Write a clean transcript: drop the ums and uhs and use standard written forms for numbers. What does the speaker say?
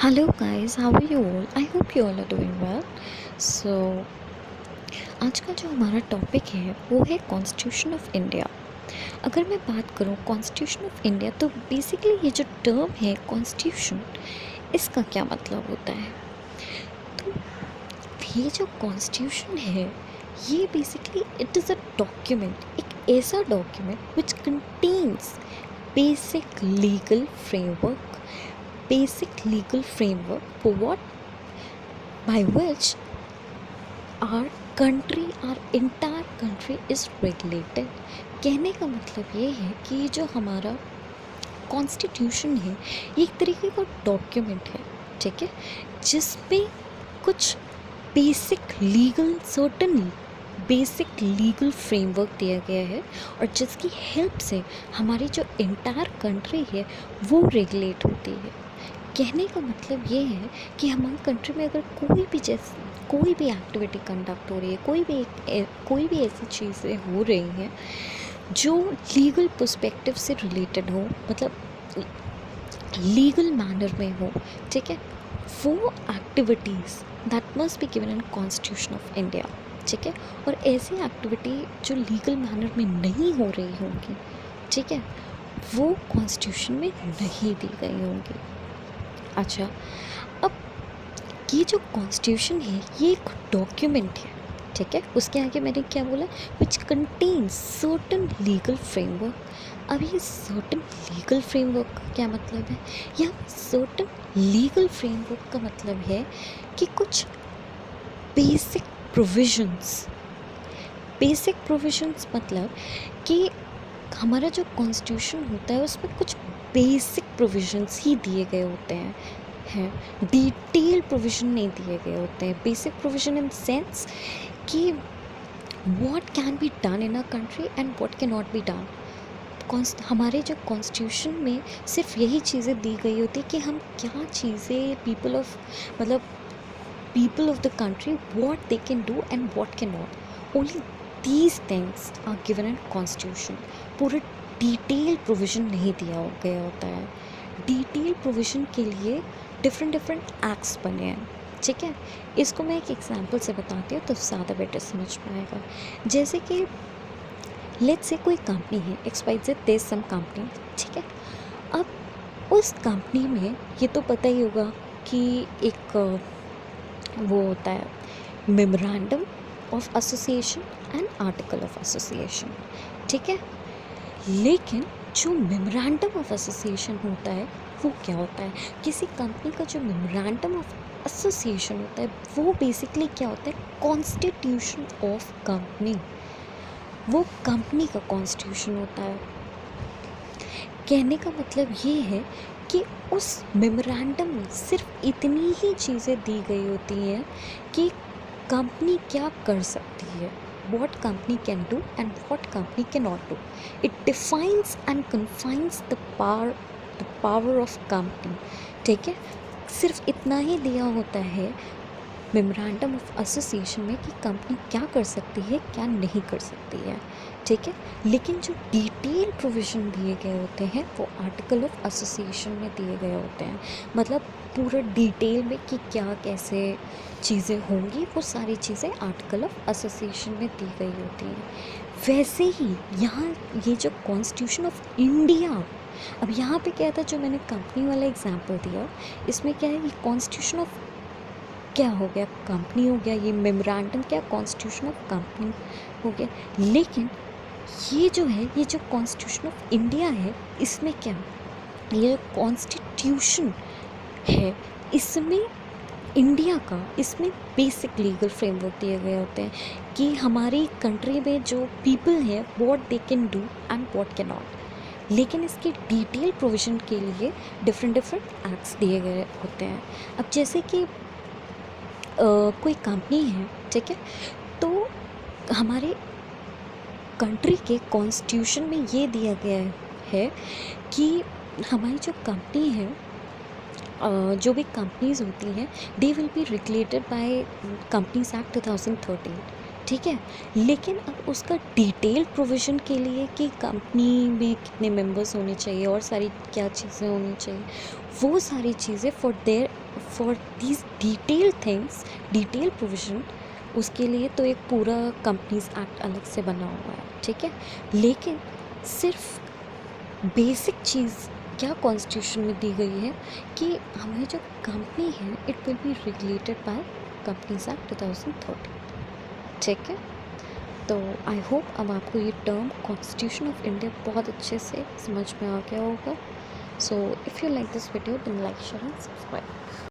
Hello guys, how are you all? I hope you all are doing well. So आज का जो हमारा topic है वो है कॉन्स्टिट्यूशन ऑफ इंडिया। अगर मैं बात करूँ कॉन्स्टिट्यूशन ऑफ इंडिया तो बेसिकली ये जो टर्म है कॉन्स्टिट्यूशन, इसका क्या मतलब होता है। तो ये जो कॉन्स्टिट्यूशन है ये basically it is a document, एक ऐसा document which contains basic legal framework, basic legal framework for what by which our country, our entire country is regulated। कहने का मतलब ये है कि जो हमारा कॉन्स्टिट्यूशन है ये एक तरीके का डॉक्यूमेंट है, ठीक है, जिसमें कुछ सर्टन बेसिक लीगल फ्रेमवर्क दिया गया है और जिसकी हेल्प से हमारी जो एंटायर कंट्री है वो रेगुलेट होती है। कहने का मतलब ये है कि हमारी कंट्री में अगर कोई भी एक्टिविटी कंडक्ट हो रही है, कोई भी ऐसी चीज़ें हो रही हैं जो लीगल पर्सपेक्टिव से रिलेटेड हो, मतलब लीगल मैनर में हो, ठीक है, वो activities that must be given in constitution of India, ठीक है। और ऐसी एक्टिविटी जो लीगल मैनर में नहीं हो रही होंगी, ठीक है, वो कॉन्स्टिट्यूशन में नहीं दी गई होंगी। अच्छा, अब ये जो कॉन्स्टिट्यूशन है ये एक डॉक्यूमेंट है, ठीक है। उसके आगे मैंने क्या बोला, which contains certain legal framework. अब ये सर्टन लीगल फ्रेमवर्क का क्या मतलब है, या सर्टन लीगल फ्रेमवर्क का मतलब है कि कुछ बेसिक प्रोविजंस मतलब कि हमारा जो कॉन्स्टिट्यूशन होता है उसमें कुछ बेसिक प्रोविजंस ही दिए गए होते हैं, डिटेल प्रोविजन नहीं दिए गए होते हैं। बेसिक प्रोविजन इन सेंस कि what can be done in a country and what can not be done. हमारे जो कॉन्स्टिट्यूशन में सिर्फ यही चीज़ें दी गई होती कि हम क्या चीज़ें people of the country what they can do and what can not, only these things are given in constitution. पूरा डिटेल प्रोविज़न नहीं दिया गया होता है। डिटेल प्रोविज़न के लिए डिफरेंट एक्ट्स बने हैं, ठीक है। इसको मैं एक एग्जांपल से बताती हूँ तो ज़्यादा बेटर समझ में आएगा। जैसे कि लेट्स से कोई कंपनी है XYZ, देयर सम कंपनी, ठीक है। अब उस कंपनी में ये तो पता ही होगा कि एक वो होता है memorandum of association and article of association, ठीक है। लेकिन जो मेमोरेंडम ऑफ एसोसिएशन होता है वो क्या होता है, किसी कंपनी का जो मेमोरेंडम ऑफ एसोसिएशन होता है वो बेसिकली क्या होता है, कॉन्स्टिट्यूशन ऑफ कंपनी, वो कंपनी का कॉन्स्टिट्यूशन होता है। कहने का मतलब ये है कि उस मेमोरेंडम में सिर्फ इतनी ही चीज़ें दी गई होती हैं कि कंपनी क्या कर सकती है, what company can do and what company cannot do. It defines and confines the power of company, ठीक है। सिर्फ इतना ही दिया होता है मेमोरेंडम ऑफ एसोसिएशन में कि कंपनी क्या कर सकती है क्या नहीं कर सकती है, ठीक है। लेकिन जो डिटेल प्रोविज़न दिए गए होते हैं वो आर्टिकल ऑफ एसोसिएशन में दिए गए होते हैं, मतलब पूरा डिटेल में कि क्या कैसे चीज़ें होंगी वो सारी चीज़ें आर्टिकल ऑफ एसोसिएशन में दी गई होती हैं। वैसे ही यहाँ ये जो कॉन्स्टिट्यूशन ऑफ इंडिया, अब यहाँ पे क्या था, जो मैंने कंपनी वाला एग्जांपल दिया, इसमें क्या है, ये कॉन्स्टिट्यूशन ऑफ क्या हो गया, कंपनी हो गया, ये मेमोरेंडम क्या, कॉन्स्टिट्यूशन ऑफ कंपनी हो गया। लेकिन ये जो है, ये जो कॉन्स्टिट्यूशन ऑफ इंडिया है, इसमें क्या, ये जो कॉन्स्टिट्यूशन है इसमें इंडिया का, इसमें बेसिक लीगल फ्रेमवर्क दिए गए होते हैं कि हमारी कंट्री में जो पीपल है what they can do and what can not. लेकिन इसके डिटेल प्रोविज़न के लिए डिफरेंट एक्ट्स दिए गए होते हैं। अब जैसे कि कोई कंपनी है, ठीक है, तो हमारे कंट्री के कॉन्स्टिट्यूशन में ये दिया गया है कि हमारी जो कंपनी है, जो भी कंपनीज़ होती हैं, they will be regulated by companies act 2013, ठीक है। लेकिन अब उसका डिटेल प्रोविज़न के लिए कि कंपनी में कितने मेंबर्स होने चाहिए और सारी क्या चीज़ें होनी चाहिए, वो सारी चीज़ें for these detail things, detail provision, उसके लिए तो एक पूरा कंपनीज़ एक्ट अलग से बना हुआ है, ठीक है। लेकिन सिर्फ बेसिक चीज़ क्या कॉन्स्टिट्यूशन में दी गई है कि हमारी जो कंपनी है it will be regulated by companies act 2013, ठीक है। तो आई होप अब आपको ये टर्म कॉन्स्टिट्यूशन ऑफ इंडिया बहुत अच्छे से समझ में आ गया होगा। So if you like this video then like share and subscribe.